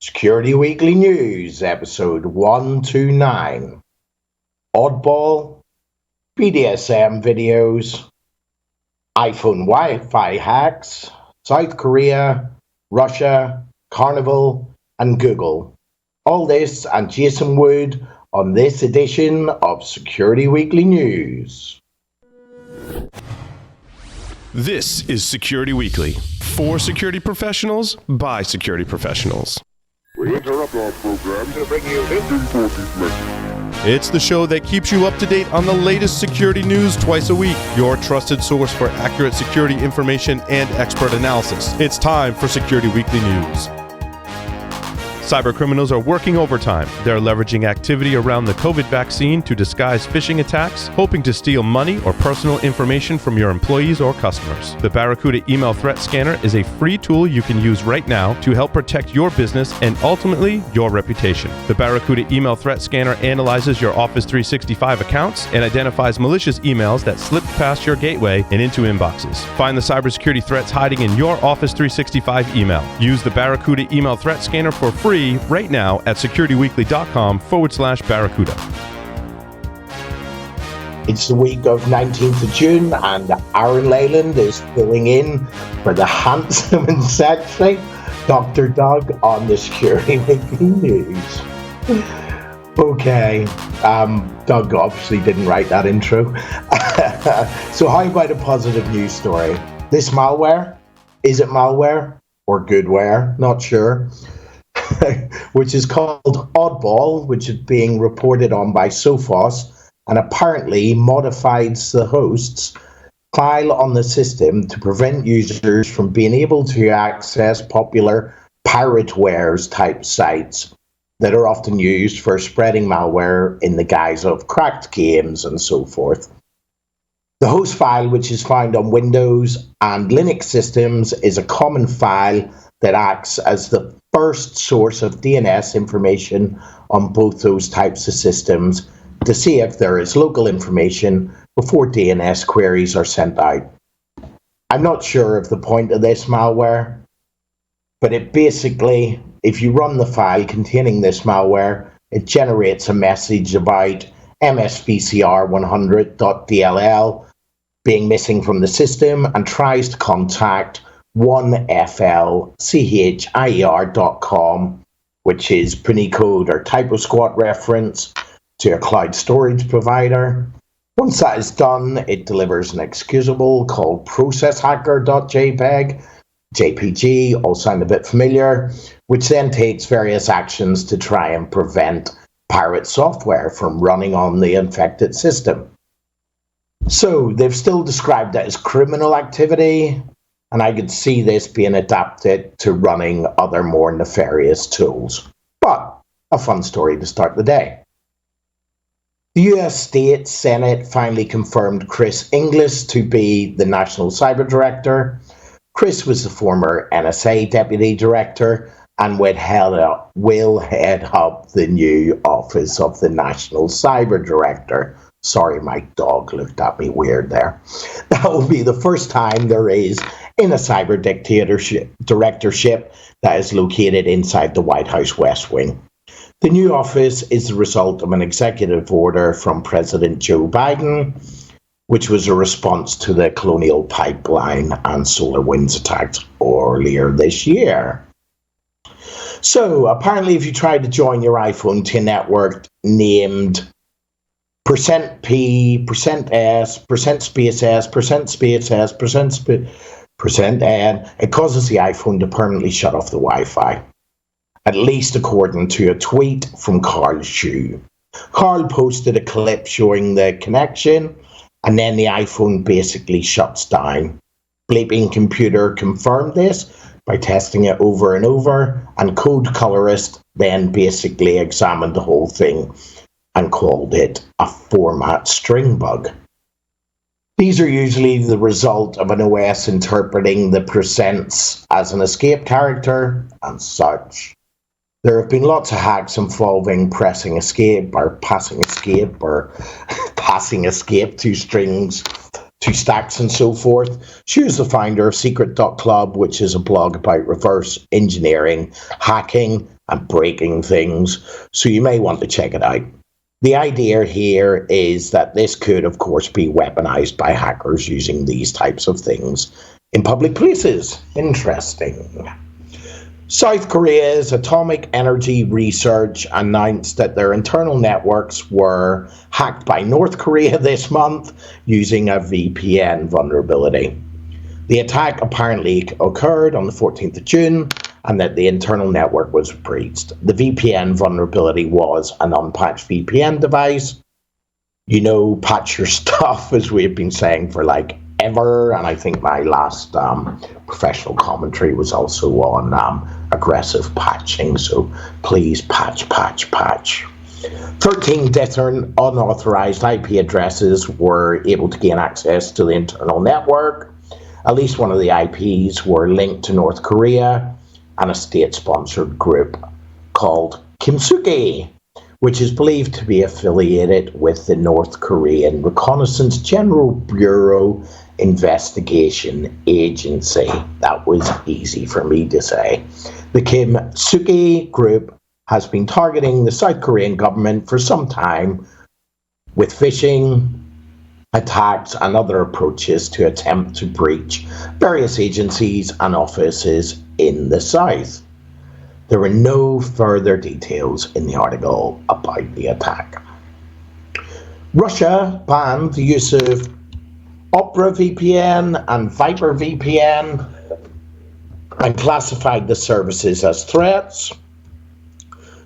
Security Weekly News, episode 129. Oddball, BDSM videos, iPhone Wi-Fi hacks, South Korea, Russia, Carnival, and Google. All this and Jason Wood on this edition of Security Weekly News. This is Security Weekly, for security professionals, by security professionals. We interrupt our program to bring you this important message. It's the show that keeps you up to date on the latest security news twice a week, your trusted source for accurate security information and expert analysis. It's time for Security Weekly News. Cyber criminals are working overtime. They're leveraging activity around the COVID vaccine to disguise phishing attacks, hoping to steal money or personal information from your employees or customers. The Barracuda Email Threat Scanner is a free tool you can use right now to help protect your business and ultimately your reputation. The Barracuda Email Threat Scanner analyzes your Office 365 accounts and identifies malicious emails that slip past your gateway and into inboxes. Find the cybersecurity threats hiding in your Office 365 email. Use the Barracuda Email Threat Scanner for free right now at securityweekly.com/Barracuda. It's the week of 19th of June and Aaran Leyland is filling in for the handsome and sexy Dr. Doug on the Security Weekly News. Okay, Doug obviously didn't write that intro. So how about a positive news story? This malware, is it malware or goodware? Not sure. Which is called Oddball, which is being reported on by Sophos, and apparently modifies the host's file on the system to prevent users from being able to access popular piratewares type sites that are often used for spreading malware in the guise of cracked games and so forth. The host file, which is found on Windows and Linux systems, is a common file that acts as the first source of DNS information on both those types of systems to see if there is local information before DNS queries are sent out. I'm not sure of the point of this malware, but it basically, if you run the file containing this malware, it generates a message about msvcr100.dll being missing from the system and tries to contact 1flchier.com, which is Punycode or typosquat reference to a cloud storage provider. Once that is done, it delivers an executable called processhacker.jpg, all sound a bit familiar, which then takes various actions to try and prevent pirate software from running on the infected system. So they've still described it as criminal activity, and I could see this being adapted to running other more nefarious tools. But a fun story to start the day. The US State Senate finally confirmed Chris Inglis to be the National Cyber Director. Chris was the former NSA Deputy Director and will head up the new Office of the National Cyber Director. Sorry, my dog looked at me weird there. That will be the first time there is in a cyber directorship that is located inside the White House West Wing. The new office is the result of an executive order from President Joe Biden, which was a response to the Colonial Pipeline and SolarWinds attacks earlier this year. So, apparently if you try to join your iPhone to a network named %P, %S, %space S, %space S, %N, it causes the iPhone to permanently shut off the Wi-Fi, at least according to a tweet from Carl Shu. Carl posted a clip showing the connection, and then the iPhone basically shuts down. Bleeping Computer confirmed this by testing it over and over, and Code Colorist then basically examined the whole thing and called it a format string bug. These are usually the result of an OS interpreting the presents as an escape character and such. There have been lots of hacks involving pressing escape or passing escape to strings, to stacks and so forth. She is the founder of Secret.club, which is a blog about reverse engineering, hacking and breaking things, so you may want to check it out. The idea here is that this could, of course, be weaponized by hackers using these types of things in public places. Interesting. South Korea's Atomic Energy Research announced that their internal networks were hacked by North Korea this month using a VPN vulnerability. The attack apparently occurred on the 14th of June, and that the internal network was breached. The VPN vulnerability was an unpatched VPN device. You know, patch your stuff, as we've been saying for like ever, and I think my last professional commentary was also on aggressive patching, so please patch. 13 different unauthorized IP addresses were able to gain access to the internal network. At least one of the IPs were linked to North Korea and a state-sponsored group called Kimsuke, which is believed to be affiliated with the North Korean Reconnaissance General Bureau Investigation Agency. That was easy for me to say. The Kimsuke group has been targeting the South Korean government for some time with phishing attacks and other approaches to attempt to breach various agencies and offices in the South. There were no further details in the article about the attack. Russia banned the use of Opera VPN and Viper VPN and classified the services as threats.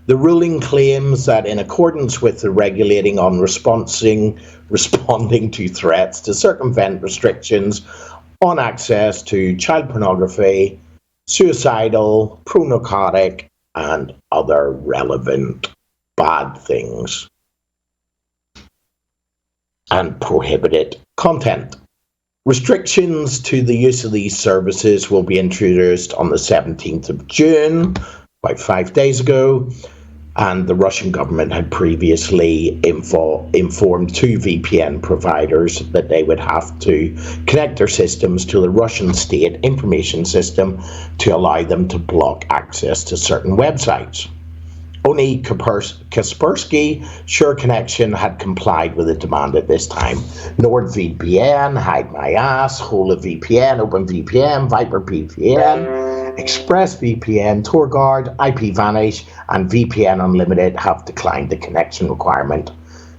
The ruling claims that in accordance with the regulating on responding to threats to circumvent restrictions on access to child pornography, suicidal, pro-narcotic, and other relevant bad things, and prohibited content. Restrictions to the use of these services will be introduced on the 17th of June, about 5 days ago, and the Russian government had previously informed two VPN providers that they would have to connect their systems to the Russian state information system to allow them to block access to certain websites. Only Kaspersky Sure Connection had complied with the demand at this time. NordVPN, Hide My Ass, Hola VPN, OpenVPN, Viper VPN, ExpressVPN, TorGuard, IPVanish, and VPN Unlimited have declined the connection requirement.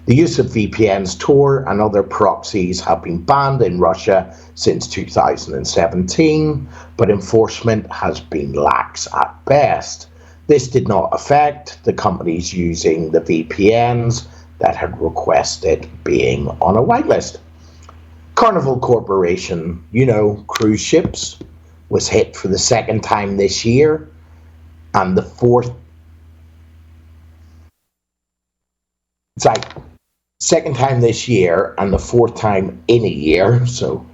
The use of VPNs, Tor, and other proxies have been banned in Russia since 2017, but enforcement has been lax at best. This did not affect the companies using the VPNs that had requested being on a whitelist. Carnival Corporation, cruise ships, was hit for the second time this year, and the fourth. Second time this year, and the fourth time in a year, so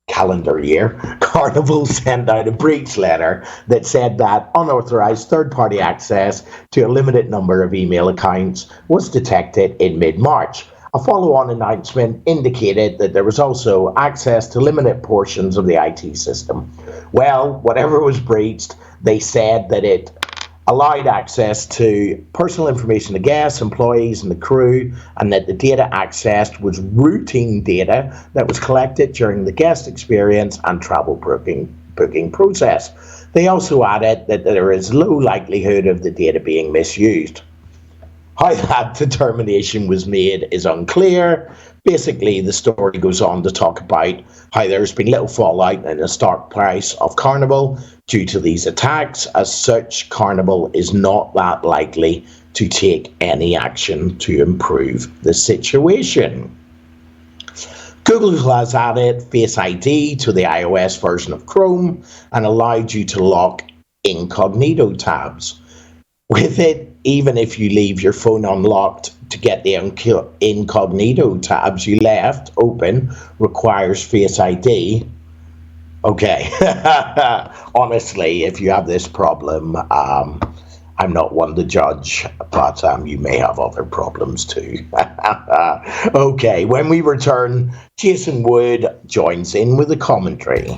calendar year, Carnival sent out a breach letter that said that unauthorized third-party access to a limited number of email accounts was detected in mid-March. A follow-on announcement indicated that there was also access to limited portions of the IT system. Well, whatever was breached, they said that it allowed access to personal information of guests, employees, and the crew, and that the data accessed was routine data that was collected during the guest experience and travel booking process. They also added that there is low likelihood of the data being misused. How that determination was made is unclear. Basically, the story goes on to talk about how there's been little fallout in the stock price of Carnival due to these attacks. As such, Carnival is not that likely to take any action to improve the situation. Google has added Face ID to the iOS version of Chrome and allowed you to lock incognito tabs. With it, even if you leave your phone unlocked, to get the incognito tabs you left open requires Face ID. Okay, honestly, if you have this problem, I'm not one to judge, but you may have other problems too. Okay, when we return, Jason Wood joins in with a commentary.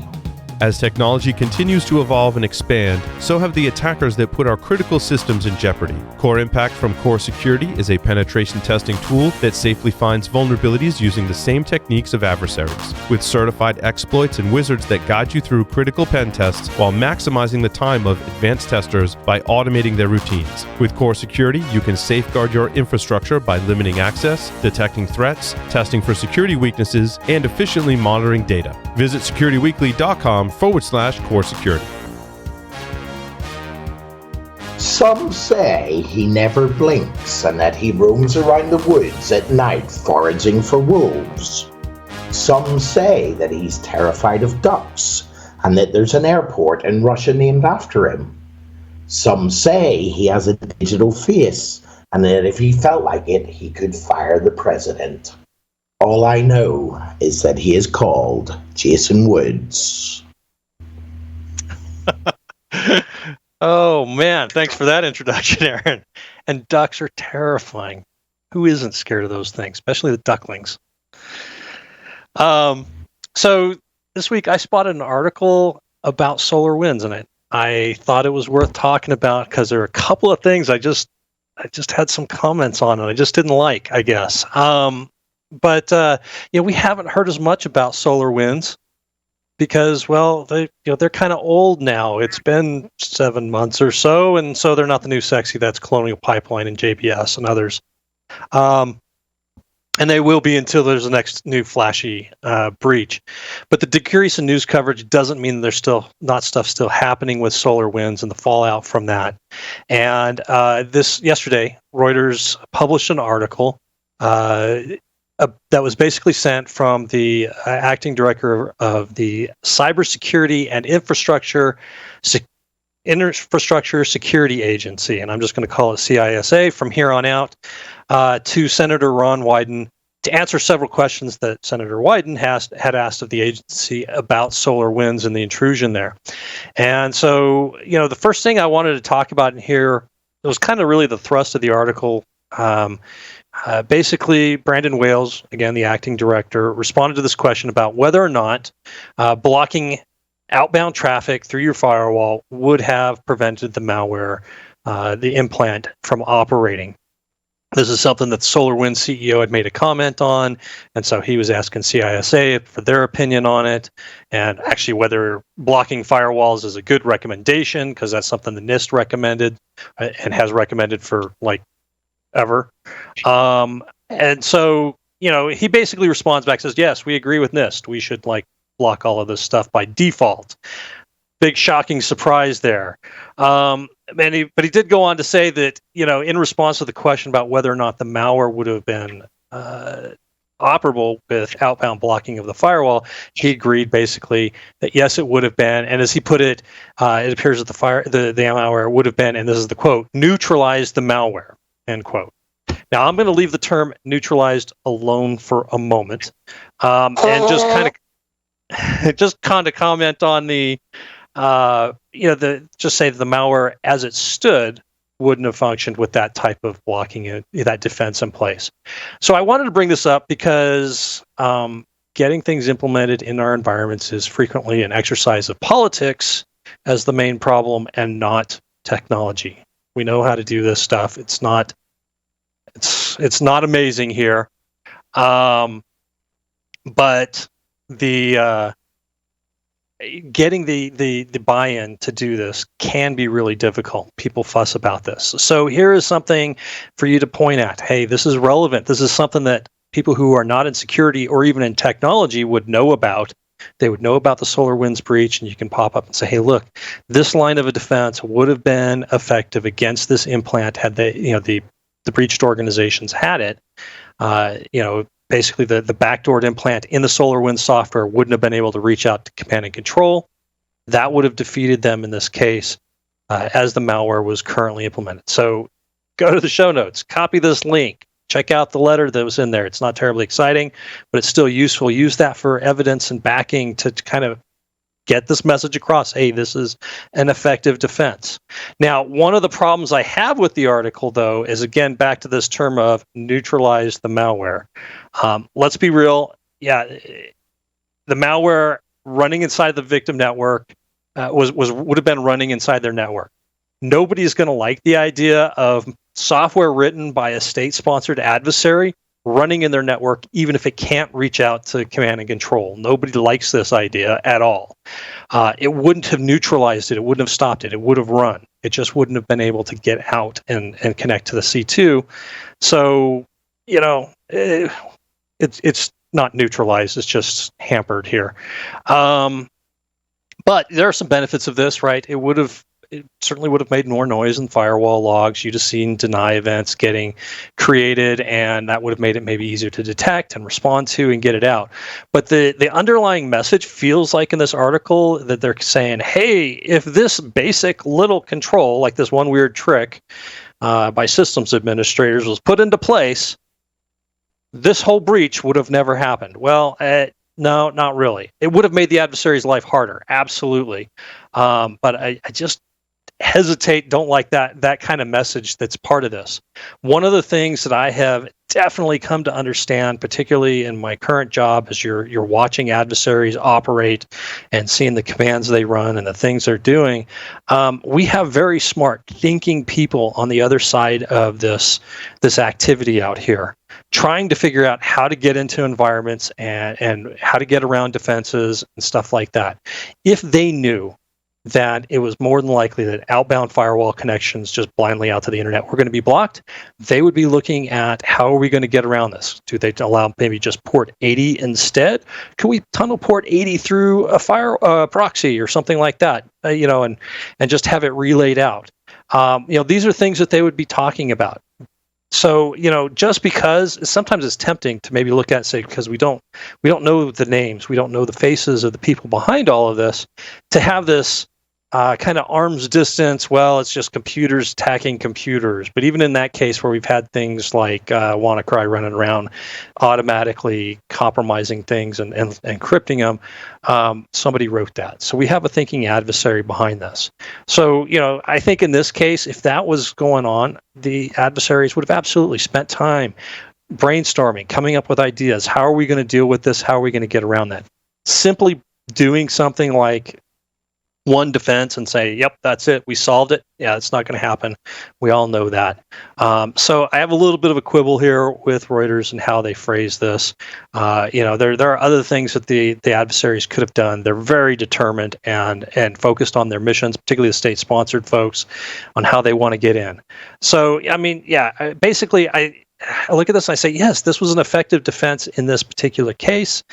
As technology continues to evolve and expand, so have the attackers that put our critical systems in jeopardy. Core Impact from Core Security is a penetration testing tool that safely finds vulnerabilities using the same techniques of adversaries, with certified exploits and wizards that guide you through critical pen tests while maximizing the time of advanced testers by automating their routines. With Core Security, you can safeguard your infrastructure by limiting access, detecting threats, testing for security weaknesses, and efficiently monitoring data. Visit securityweekly.com/core security. Some say he never blinks and that he roams around the woods at night foraging for wolves. Some say that he's terrified of ducks and that there's an airport in Russia named after him. Some say he has a digital face and that if he felt like it, he could fire the president. All I know is that he is called Jason Woods. Oh, man. Thanks for that introduction, Aaron. And ducks are terrifying. Who isn't scared of those things, especially the ducklings? So this week I spotted an article about solar winds in it. I thought it was worth talking about because there are a couple of things I just had some comments on and I just didn't like, I guess. But we haven't heard as much about solar winds because, well, they're kind of old now. It's been 7 months or so, and so they're not the new sexy. That's Colonial Pipeline and JBS and others. And they will be until there's the next new flashy breach. But the decrease in news coverage doesn't mean there's still not stuff still happening with solar winds and the fallout from that. And yesterday, Reuters published an article that was basically sent from the acting director of the Cybersecurity and Infrastructure Security Agency, and I'm just going to call it CISA from here on out, to Senator Ron Wyden to answer several questions that Senator Wyden had asked of the agency about solar winds and the intrusion there. And so, the first thing I wanted to talk about in here, it was kind of really the thrust of the article. Basically, Brandon Wales, again, the acting director, responded to this question about whether or not blocking outbound traffic through your firewall would have prevented the malware, the implant, from operating. This is something that SolarWinds CEO had made a comment on, and so he was asking CISA for their opinion on it, and actually whether blocking firewalls is a good recommendation, because that's something the NIST recommended and has recommended for ever. And so, he basically responds back, says, yes, we agree with NIST. We should block all of this stuff by default. Big shocking surprise there. But he did go on to say that, in response to the question about whether or not the malware would have been operable with outbound blocking of the firewall, he agreed basically that yes, it would have been. And as he put it, it appears that the malware would have been, and this is the quote, neutralized the malware, end quote. Now, I'm going to leave the term neutralized alone for a moment, and just kind of comment on the, just say that the malware as it stood wouldn't have functioned with that type of blocking, that defense in place. So I wanted to bring this up because getting things implemented in our environments is frequently an exercise of politics as the main problem and not technology. We know how to do this stuff. It's not amazing here, but the getting the buy-in to do this can be really difficult. People fuss about this. So here is something for you to point at. Hey, this is relevant. This is something that people who are not in security or even in technology would know about. They would know about the SolarWinds breach, and you can pop up and say, hey, look, this line of a defense would have been effective against this implant had the breached organizations had it. Basically the backdoored implant in the SolarWinds software wouldn't have been able to reach out to command and control. That would have defeated them in this case as the malware was currently implemented. So go to the show notes, copy this link, check out the letter that was in there. It's not terribly exciting, but it's still useful. Use that for evidence and backing to kind of get this message across. Hey, this is an effective defense. Now, one of the problems I have with the article, though, is, again, back to this term of neutralize the malware. Let's be real. Yeah, the malware running inside the victim network would have been running inside their network. Nobody's going to like the idea of software written by a state-sponsored adversary running in their network, even if it can't reach out to command and control. Nobody likes this idea at all. It wouldn't have neutralized it. It wouldn't have stopped it. It would have run. It just wouldn't have been able to get out and connect to the C2. So, it's not neutralized. It's just hampered here. But there are some benefits of this, right? It certainly would have made more noise in firewall logs. You'd have seen deny events getting created, and that would have made it maybe easier to detect and respond to and get it out. But the underlying message feels like in this article that they're saying, hey, if this basic little control, like this one weird trick by systems administrators was put into place, this whole breach would have never happened. Well, no, not really. It would have made the adversary's life harder, absolutely. But I just don't like that kind of message that's part of this. One of the things that I have definitely come to understand, particularly in my current job, as you're watching adversaries operate and seeing the commands they run and the things they're doing, we have very smart thinking people on the other side of this activity out here, trying to figure out how to get into environments and how to get around defenses and stuff like that. If they knew that it was more than likely that outbound firewall connections just blindly out to the internet were going to be blocked, they would be looking at how are we going to get around this? Do they allow maybe just port 80 instead? Can we tunnel port 80 through a proxy or something like that? And just have it relayed out. These are things that they would be talking about. So, just because sometimes it's tempting to maybe look at and say, because we don't know the names, we don't know the faces of the people behind all of this, to have this kind of arm's distance, well, it's just computers attacking computers. But even in that case where we've had things like WannaCry running around automatically compromising things and encrypting them, somebody wrote that. So we have a thinking adversary behind this. So, I think in this case, if that was going on, the adversaries would have absolutely spent time brainstorming, coming up with ideas. How are we going to deal with this? How are we going to get around that? Simply doing something like one defense and say, yep, that's it, we solved it. Yeah, it's not going to happen. We all know that. So I have a little bit of a quibble here with Reuters and how they phrase this. There are other things that the adversaries could have done. They're very determined and focused on their missions, particularly the state-sponsored folks, on how they want to get in. So, basically, I look at this and I say, yes, this was an effective defense in this particular case.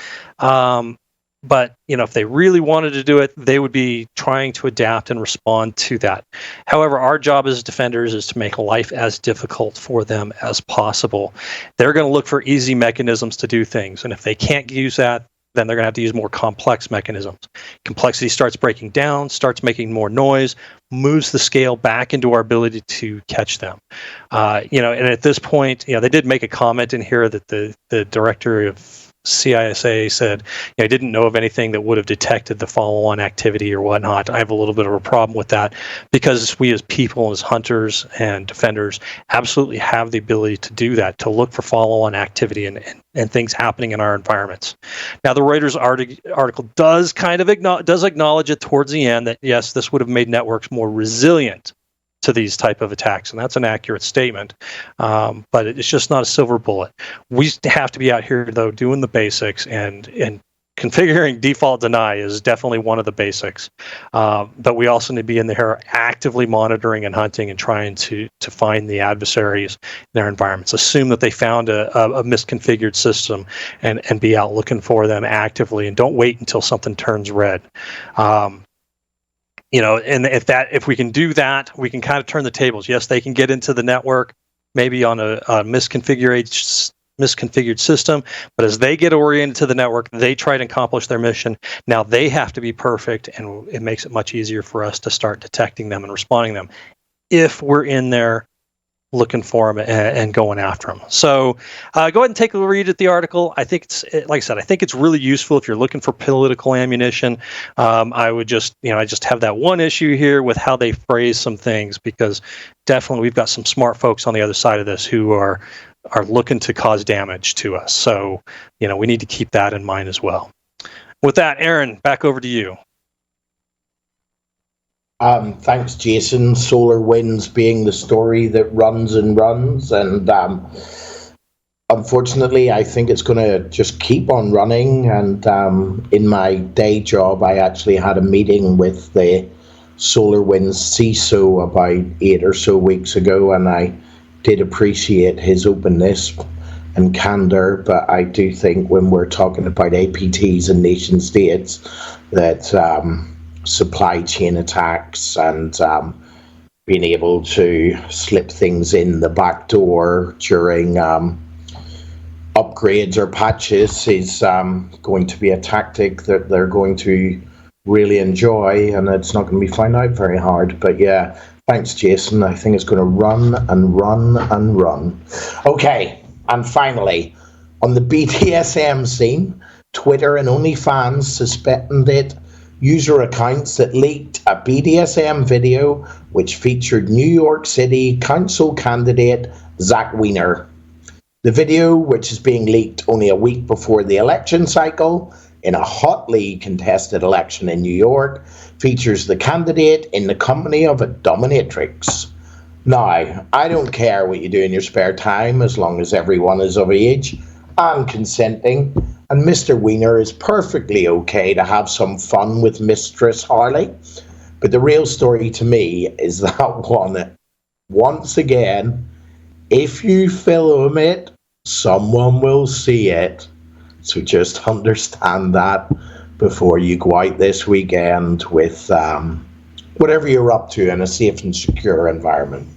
But, if they really wanted to do it, they would be trying to adapt and respond to that. However, our job as defenders is to make life as difficult for them as possible. They're going to look for easy mechanisms to do things. And if they can't use that, then they're going to have to use more complex mechanisms. Complexity starts breaking down, starts making more noise, moves the scale back into our ability to catch them. And at this point, they did make a comment in here that the director of CISA said, I didn't know of anything that would have detected the follow-on activity or whatnot. I have a little bit of a problem with that because we as people, as hunters and defenders, absolutely have the ability to do that, to look for follow-on activity and things happening in our environments. Now, the Reuters article does kind of acknowledge it towards the end that, yes, this would have made networks more resilient to these type of attacks, and that's an accurate statement, but it's just not a silver bullet. We have to be out here, though, doing the basics, and configuring default deny is definitely one of the basics, but we also need to be in there actively monitoring and hunting and trying to find the adversaries in their environments. Assume that they found a misconfigured system and be out looking for them actively, and don't wait until something turns red. And if we can do that, we can kind of turn the tables. Yes, they can get into the network, maybe on a misconfigured system, but as they get oriented to the network, they try to accomplish their mission. Now they have to be perfect, and it makes it much easier for us to start detecting them and responding to them if we're in there looking for them and going after them. So go ahead and take a read at the article. I think it's, like I said, I think it's really useful if you're looking for political ammunition. I would just, I just have that one issue here with how they phrase some things, because definitely we've got some smart folks on the other side of this who are looking to cause damage to us. So, we need to keep that in mind as well. With that, Aaron, back over to you. Thanks, Jason. SolarWinds being the story that runs and runs, and unfortunately, I think it's going to just keep on running. And in my day job, I actually had a meeting with the SolarWinds CISO about 8 or so weeks ago, and I did appreciate his openness and candor. But I do think when we're talking about APTs and nation states, that supply chain attacks and being able to slip things in the back door during upgrades or patches is going to be a tactic that they're going to really enjoy, and it's not going to be found out very hard. But yeah, thanks, Jason. I think it's going to run and run and run. Okay, and finally, on the BDSM scene, Twitter and OnlyFans suspended user accounts that leaked a BDSM video which featured New York City Council candidate Zach Wiener. The video, which is being leaked only a week before the election cycle in a hotly contested election in New York, features the candidate in the company of a dominatrix. Now, I don't care what you do in your spare time as long as everyone is of age and consenting, and Mr. Wiener is perfectly okay to have some fun with Mistress Harley. But the real story to me is that one, once again, if you film it, someone will see it. So just understand that before you go out this weekend with whatever you're up to in a safe and secure environment.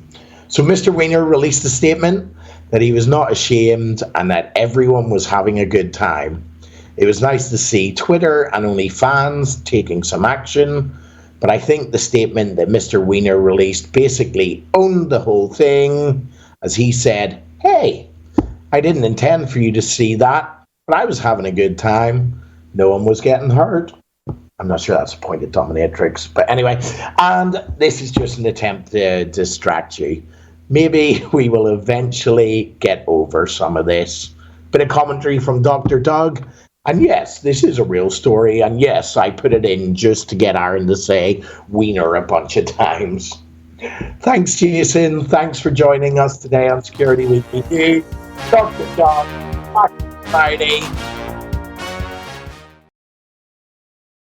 So Mr. Wiener released a statement that he was not ashamed and that everyone was having a good time. It was nice to see Twitter and OnlyFans taking some action, but I think the statement that Mr. Wiener released basically owned the whole thing, as he said, "Hey, I didn't intend for you to see that, but I was having a good time. No one was getting hurt." I'm not sure that's the point of dominatrix, but anyway, and this is just an attempt to distract you. Maybe we will eventually get over some of this. Bit of commentary from Dr. Doug. And yes, this is a real story. And yes, I put it in just to get Aaron to say Wiener a bunch of times. Thanks, Jason. Thanks for joining us today on Security Weekly News. Dr. Doug, back Friday.